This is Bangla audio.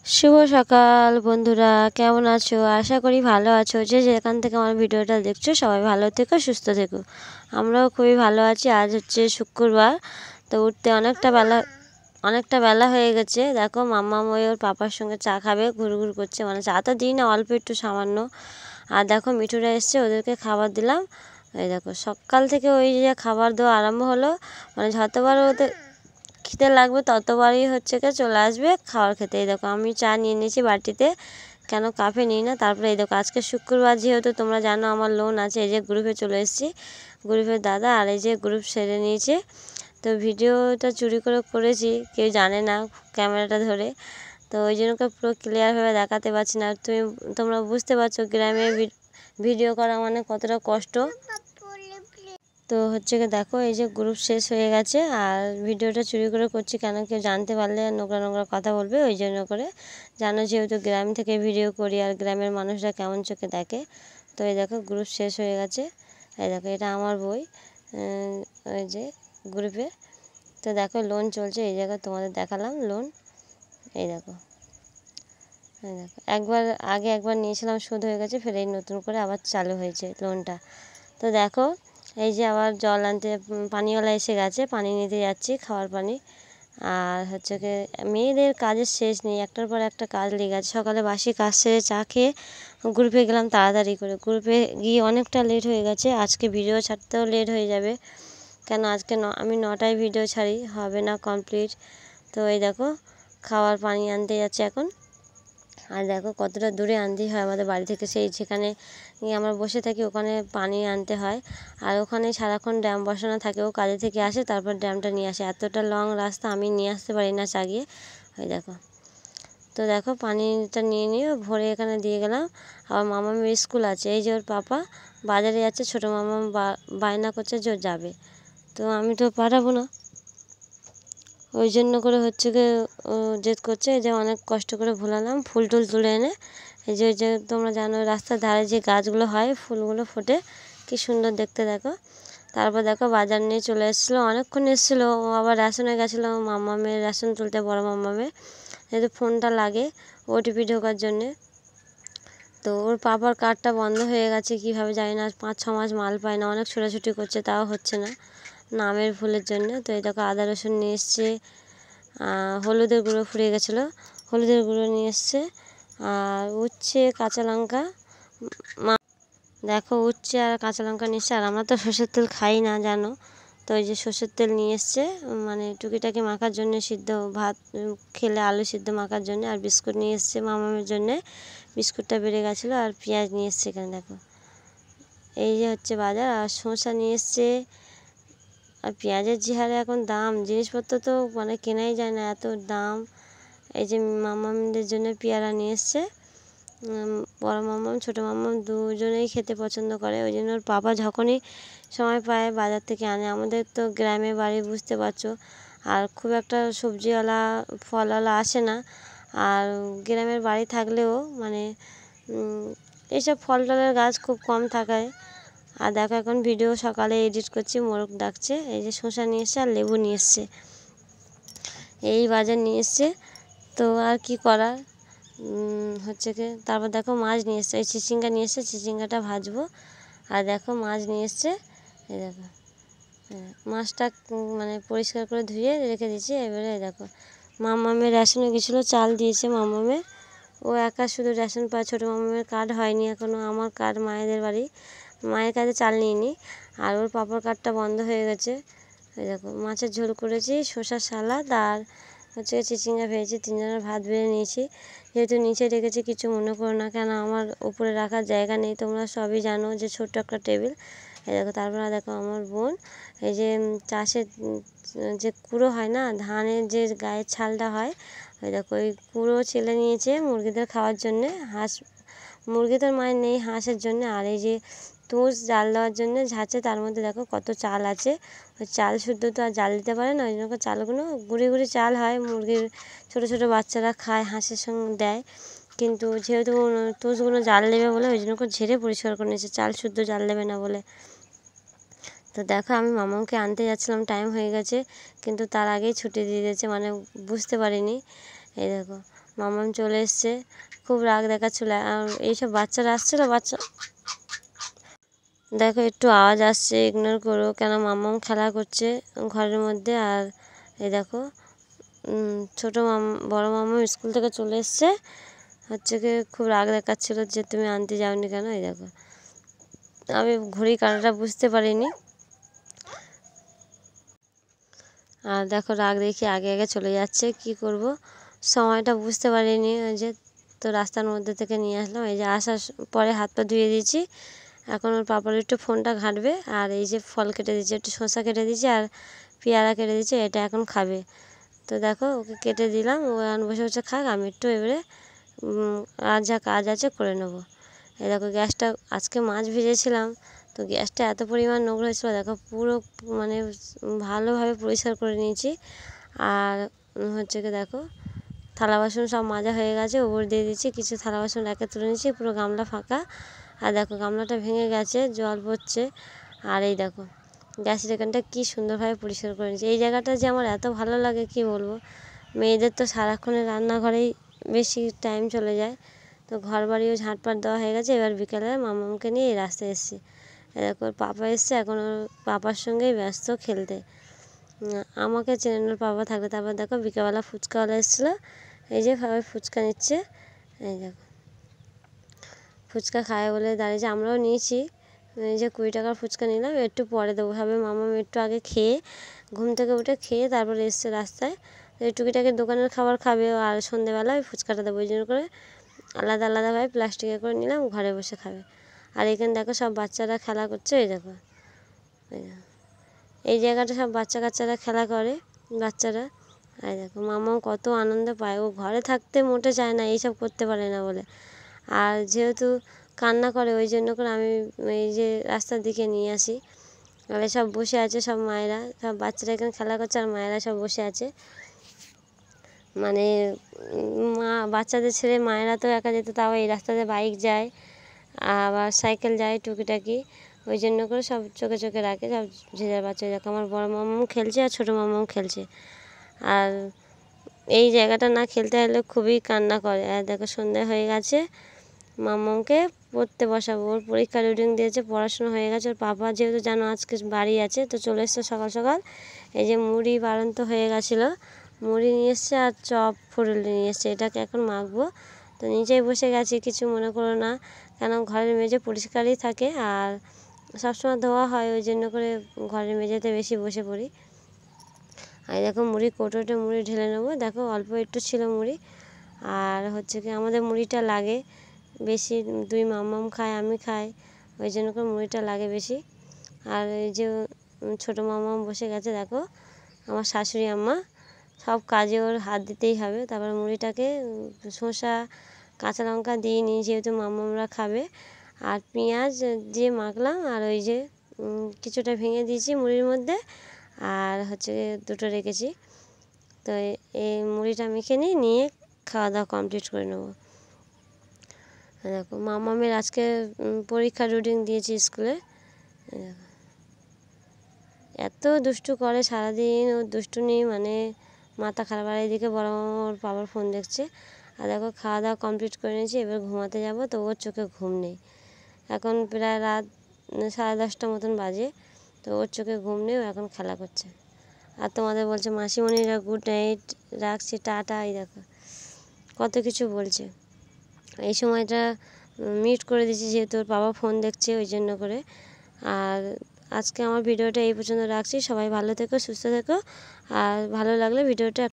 শুভ সকাল বন্ধুরা, কেমন আছো? আশা করি ভালো আছো। যে যেখান থেকে আমার ভিডিওটা দেখছো সবাই ভালো থেকো, সুস্থ থেকো। আমরাও খুবই ভালো আছি। আজ হচ্ছে শুক্রবার, তো উঠতে অনেকটা বেলা হয়ে গেছে। দেখো মাম্মা ওর পাপার সঙ্গে চা খাবে, ঘুরঘুর করছে। মানে চা তো দিই না, অল্প একটু সামান্য। আর দেখো মিঠুরা এসছে, ওদেরকে খাবার দিলাম। এই দেখো সকাল থেকে ওই যে খাবার দেওয়া আরম্ভ হলো। মানে যতবার ওদের খিদে লাগবে ততবারই হচ্ছে কি চলে আসবে খাবার খেতে। এই দেখো আমি চা নিয়ে নিয়েছি বাটিতে, কেন কাপে নিই না। তারপরে এই দেখো আজকে শুক্রবার, যেহেতু তোমরা জানো আমার লোন আছে। এই যে গ্রুপে চলে এসেছি, গ্রুপের দাদা আর এই যে গ্রুপ সেরে নিয়েছে। তো ভিডিওটা চুরি করে করেছি, কেউ জানে না ক্যামেরাটা ধরে, তো ওই জন্য পুরো ক্লিয়ারভাবে দেখাতে পারছি না। তোমরা বুঝতে পারছো গ্রামে ভিডিও করা মানে কতটা কষ্ট। তো হচ্ছে কি দেখো এই যে গ্রুপ শেষ হয়ে গেছে, আর ভিডিওটা চুরি করে করছি কেন, কেউ জানতে পারলে নোংরা নোংরা কথা বলবে, ওই জন্য করে। জানো যেহেতু গ্রাম থেকে ভিডিও করি আর গ্রামের মানুষরা কেমন চোখে দেখে। তো এই দেখো গ্রুপ শেষ হয়ে গেছে। এই দেখো এটা আমার বই, ওই যে গ্রুপে। তো দেখো লোন চলছে, এই জায়গায় তোমাদের দেখালাম লোন। এই দেখো একবার নিয়েছিলাম, শোধ হয়ে গেছে, ফের এই নতুন করে আবার চালু হয়েছে লোনটা। তো দেখো এই যে আবার জল আনতে পানিওয়ালা এসে গেছে, পানি নিতে যাচ্ছি, খাওয়ার পানি। আর হচ্ছে কি মেয়েদের কাজের শেষ নেই, একটার পর একটা কাজ লেগে আছে। সকালে বাসি কাজ সেরে চা খেয়ে গ্রুপে গেলাম তাড়াতাড়ি করে। গ্রুপে গিয়ে অনেকটা লেট হয়ে গেছে, আজকে ভিডিও ছাড়তেও লেট হয়ে যাবে, কেন আজকে আমি 9টায় ভিডিও ছাড়ি, হবে না কমপ্লিট। তো এই দেখো খাওয়ার পানি আনতে যাচ্ছে এখন। আর দেখো কতটা দূরে আনতেই হয় আমাদের বাড়ি থেকে, সেই যেখানে আমরা বসে থাকি ওখানে পানি আনতে হয়। আর ওখানে সারাক্ষণ ড্যাম বসানো থাকে, ও কাজে থেকে আসে তারপর ড্যামটা নিয়ে আসে। এতটা লং রাস্তা আমি নিয়ে আসতে পারি না চাগিয়ে। ওই দেখো, তো দেখো পানিটা নিয়ে ভরে এখানে দিয়ে গেলাম। আবার মামামের স্কুল আছে, এই যে ওর পাপা বাজারে যাচ্ছে, ছোটো মামা বায়না করছে যে যাবে, তো আমি তো পাঠাবো না, ওই জন্য করে হচ্ছে গিয়ে জেদ করছে। এই যে অনেক কষ্ট করে ভোলালাম, ফুল টুল তুলে এনে। এই যে তোমরা জানো রাস্তার ধারে যে গাছগুলো হয়, ফুলগুলো ফোটে, কি সুন্দর দেখতে দেখো। তারপর দেখো বাজার নিয়ে চলে এসেছিলো, অনেকক্ষণ এসেছিলো। ও আবার রেশনে গেছিলো মাম্মামের রেশন তুলতে, বড় মাম্মামের যেহেতু ফোনটা লাগে ওটিপি ঢোকার জন্যে। তো ওর পাপার কার্ডটা বন্ধ হয়ে গেছে, কীভাবে জানি না, 5-6 মাস মাল পায় না, অনেক ছোটাছুটি করছে তাও হচ্ছে না নামের ভুলের জন্য। তো এই দেখো আদা রসুন নিয়ে এসছে, হলুদের গুঁড়ো ফুরিয়ে গেছিলো, হলুদের গুঁড়ো নিয়ে এসছে। আর উচ্ছে কাঁচা লঙ্কা, দেখো উচ্ছে আর কাঁচা লঙ্কা নিয়ে এসছে। আর আমরা তো সর্ষের তেল খাই না জানো, তো এই যে সর্ষের তেল নিয়ে এসছে, মানে টুকিটাকি মাখার জন্য, সিদ্ধ ভাত খেলে আলু সিদ্ধ মাখার জন্য। আর বিস্কুট নিয়ে এসছে মামামের জন্যে, বিস্কুটটা বেড়ে গেছিলো। আর পেঁয়াজ নিয়ে এসছে এখানে দেখো, এই যে হচ্ছে বাজার। আর শসা নিয়ে এসছে। আর পেঁয়াজের যে হারে এখন দাম, জিনিসপত্র তো মানে কেনাই যায় না, এত দাম। এই যে মামামদের জন্য পেয়ারা নিয়ে এসছে, বড় মামাম ছোটো মামাম দুজনেই খেতে পছন্দ করে, ওই জন্য ওর পাপা যখনই সময় পায় বাজার থেকে আনে। আমাদের তো গ্রামে বাড়ি, বুঝতে পারছো, আর খুব একটা সবজিওয়ালা ফলওয়ালা আসে না। আর গ্রামের বাড়ি থাকলেও মানে এইসব ফল টলের গাছ খুব কম থাকায়। আর দেখো এখন ভিডিও সকালে এডিট করছি, মোরগ ডাকছে। এই যে শসা নিয়ে এসছে আর লেবু নিয়ে এসছে, এই বাজার নিয়ে এসছে। তো আর কি করার, হচ্ছে কি তারপর দেখো মাছ নিয়ে এসছে, এই চিচিঙ্গা নিয়ে এসছে, চিচিঙ্গাটা ভাজবো। আর দেখো মাছ নিয়ে এসছে, এই দেখো মাছটা মানে পরিষ্কার করে ধুয়ে রেখে দিয়েছি। এবারে দেখো মামামের রেশনে গেছিলো, চাল দিয়েছে মামামের, ও একা শুধু রেশন পায়, ছোটো মামামের কার্ড হয়নি এখনও, আমার কার্ড মায়েদের বাড়ি, মায়ের কাছে চাল নিইনি। আর ওর পাপার কার্ডটা বন্ধ হয়ে গেছে। এই দেখো মাছের ঝোল করেছি, শসার সালাদ, আর হচ্ছে চিচিঙ্গা ভেজেছি, 3 জনের ভাত বেড়ে নিয়েছি। যেহেতু নিচে রেখেছি কিছু মনে করো না, কেন আমার উপরে রাখার জায়গা নেই, তোমরা সবই জানো যে ছোট্ট একটা টেবিল। এই দেখো তারপরে দেখো আমার বোন এই যে চাষের যে কুড়ো হয় না, ধানের যে গায়ের ছালটা হয়, ওই দেখো ওই কুড়ো ছেলে নিয়েছে মুরগিদের খাওয়ার জন্যে। মুরগিদের মায়ের নেই, হাঁসের জন্য। আর এই যে তুষ জাল দেওয়ার জন্য ঝাঁচে, তার মধ্যে দেখো কত চাল আছে। ওই চাল শুদ্ধ তো আর জাল দিতে পারে না, ওই জন্য চালগুলো গুঁড়ি গুঁড়ি চাল হয়, মুরগির ছোটো ছোটো বাচ্চারা খায়, হাঁসের সঙ্গে দেয়। কিন্তু যেহেতু তুষগুলো জাল দেবে বলে ওই জন্য ঝেড়ে পরিষ্কার করে নিয়েছে, চাল শুদ্ধ জাল দেবে না বলে। তো দেখো আমি মামাকে আনতে যাচ্ছিলাম, টাইম হয়ে গেছে, কিন্তু তার আগেই ছুটি দিয়ে দিয়েছে, মানে বুঝতে পারিনি। এই দেখো মামাম চলে এসছে, খুব রাগ দেখাচ্ছিল। আর এইসব বাচ্চারা আসছিল, দেখো একটু আওয়াজ আসছে, ইগনোর করো, কেন মামাম খেলা করছে ঘরের মধ্যে। আর এই দেখো ছোটো বড় মামা স্কুল থেকে চলে এসছে, হচ্ছে কি খুব রাগ দেখাচ্ছিল যে তুমি আনতে যাওনি কেন। এই দেখো আমি ঘড়ি কাঁটাটা বুঝতে পারিনি, আর দেখো রাগ দেখি আগে আগে চলে যাচ্ছে, কি করব সময়টা বুঝতে পারিনি। ওই যে তো রাস্তার মধ্যে থেকে নিয়ে আসলাম, এই যে আসার পরে হাত পা ধুয়ে দিয়েছি। এখন ওর পাপার একটু ফোনটা ঘাঁটবে, আর এই যে ফল কেটে দিয়েছে, একটু শসা কেটে দিয়েছি আর পেয়ারা কেটে দিয়েছে, এটা এখন খাবে। তো দেখো ওকে কেটে দিলাম, ও এখন বসে বসে খাক, আমি একটু এবারে আর যা কাজ আছে করে নেবো। এই দেখো গ্যাসটা, আজকে মাছ ভেজেছিলাম তো গ্যাসটা এত পরিমাণ নোংরা হয়েছিলো, দেখো পুরো মানে ভালোভাবে পরিষ্কার করে নিয়েছি। আর হচ্ছে কি দেখো থালা বাসন সব মাজা হয়ে গেছে, ওপর দিয়ে দিচ্ছি, কিছু থালা বাসন রেখে তুলে নিয়েছি, পুরো গামলা ফাঁকা। আর দেখো গামলাটা ভেঙে গেছে, জল পড়ছে। আর এই দেখো গ্যাসের এখানটা কী সুন্দরভাবে পরিষ্কার করে নিয়েছি। এই জায়গাটা যে আমার এত ভালো লাগে কি বলবো। মেয়েদের তো সারাক্ষণে রান্নাঘরেই বেশি টাইম চলে যায়, তো ঘর বাড়িও ঝাঁটপাট দেওয়া হয়ে গেছে। এবার বিকেলে মামাকে নিয়ে এই রাস্তায় এসেছি, এরকম পাপা এসছে, এখন ওর পাপার সঙ্গেই ব্যস্ত খেলতে। আমাকে চেনানোর পাপা থাকলে। তারপর দেখো বিকেলবেলা ফুচকাওয়ালা এসেছিলো, এই যে ভাবে ফুচকা নিচ্ছে, এই দেখো ফুচকা খায় বলে দাঁড়িয়েছে, আমরাও নিয়েছি। এই যে 20 টাকার ফুচকা নিলাম, একটু পরে দেবো ভাবে মামা একটু আগে খেয়ে ঘুম থেকে উঠে খেয়ে তারপরে এসছে রাস্তায়, এই টুকিটাকি দোকানের খাবার খাবে, আর সন্ধেবেলা ওই ফুচকাটা দেবো, ওই জন্য করে আলাদা আলাদাভাবে প্লাস্টিকে করে নিলাম, ঘরে বসে খাবে। আর এখানে দেখো সব বাচ্চারা খেলা করছে, এই দেখো এই জায়গাটা সব বাচ্চা কাচ্চারা খেলা করে বাচ্চারা। এই দেখো মামাও কত আনন্দ পায়, ও ঘরে থাকতে মোটে চায় না, এইসব করতে পারে না বলে। আর যেহেতু কান্না করে ওই জন্য করে আমি এই যে রাস্তার দিকে নিয়ে আসি। আর সব বসে আছে, সব মায়েরা, সব বাচ্চারা এখানে খেলা করছে, আর মায়েরা সব বসে আছে। মানে মা বাচ্চাদের ছেড়ে মায়েরা তো একা যেত, তাও এই রাস্তাতে বাইক যায়, আবার সাইকেল যায় টুকিটাকি, ওই জন্য করে সব চোখে চোখে রাখে সব যে যার বাচ্চা। দেখো আমার বড় মামাও খেলছে আর ছোটো মামাও খেলছে। আর এই জায়গাটা না খেলতে হলে খুবই কান্না করে। আর দেখো সন্ধ্যা হয়ে গেছে, মামাকে পড়তে বসাবো, ওর পরীক্ষা রুটিন দিয়েছে, পড়াশোনা হয়ে গেছে। ওর পাপা যেহেতু জানো আজকে বাড়ি আছে, তো চলে এসছে সকাল সকাল। এই যে মুড়ি বাড়ন্ত হয়ে গেছিলো, মুড়ি নিয়ে এসছে আর চপ ফুরুলি নিয়ে এসছে, এটাকে এখন মাখবো। তো নিচেই বসে গেছি, কিছু মনে করো না, কেন ঘরের মেঝে পরিষ্কারই থাকে আর সবসময় ধোয়া হয়, ওই জন্য করে ঘরের মেঝেতে বেশি বসে পড়ি। আর দেখো মুড়ি কৌটোতে মুড়ি ঢেলে নেবো, দেখো অল্প একটু ছিল মুড়ি। আর হচ্ছে কি আমাদের মুড়িটা লাগে বেশি, 2 মামাম খায় আমি খাই, ওই জন্য করে মুড়িটা লাগে বেশি। আর এই যে ছোটো মামাম বসে গেছে, দেখো আমার শাশুড়ি আম্মা, সব কাজে ওর হাত দিতেই হবে। তারপর মুড়িটাকে শসা কাঁচা লঙ্কা দিয়ে নিই, যেহেতু মামামরা খাবে, আর পেঁয়াজ দিয়ে মাখলাম। আর ওই যে কিছুটা ভেঙে দিয়েছি মুড়ির মধ্যে, আর হচ্ছে দুটো রেখেছি। তো এই মুড়িটা মেখে নিয়ে খাওয়া দাওয়া কমপ্লিট করে নেবো। দেখো মামামের আজকে পরীক্ষার রুটিন দিয়েছি স্কুলে, দেখো এত দুষ্টু করে সারাদিন, ও দুষ্টুনি মানে মাথা খারাপ। আর এইদিকে বড় মামা ওর বাবার ফোন দেখছে। আর দেখো খাওয়া দাওয়া কমপ্লিট করে নিয়েছি, এবার ঘুমাতে যাব, তো ওর চোখে ঘুম নেই। এখন প্রায় রাত 10:30 মতন বাজে, তো ওর চোখে ঘুম নেই, ও এখন খেলা করছে। আর তোমাদের বলছে মাসিমণিরা গুড নাইট, রাখছি, টাটা। এই দেখো কত কিছু বলছে। এই সময়টা মিউট করে দিয়েছি, যেহেতু ওর বাবা ফোন দেখছে, ওই জন্য করে। আর আজকে আমার ভিডিওটা এই পর্যন্ত রাখছি, সবাই ভালো থেকো, সুস্থ থেকো। আর ভালো লাগলে ভিডিওটা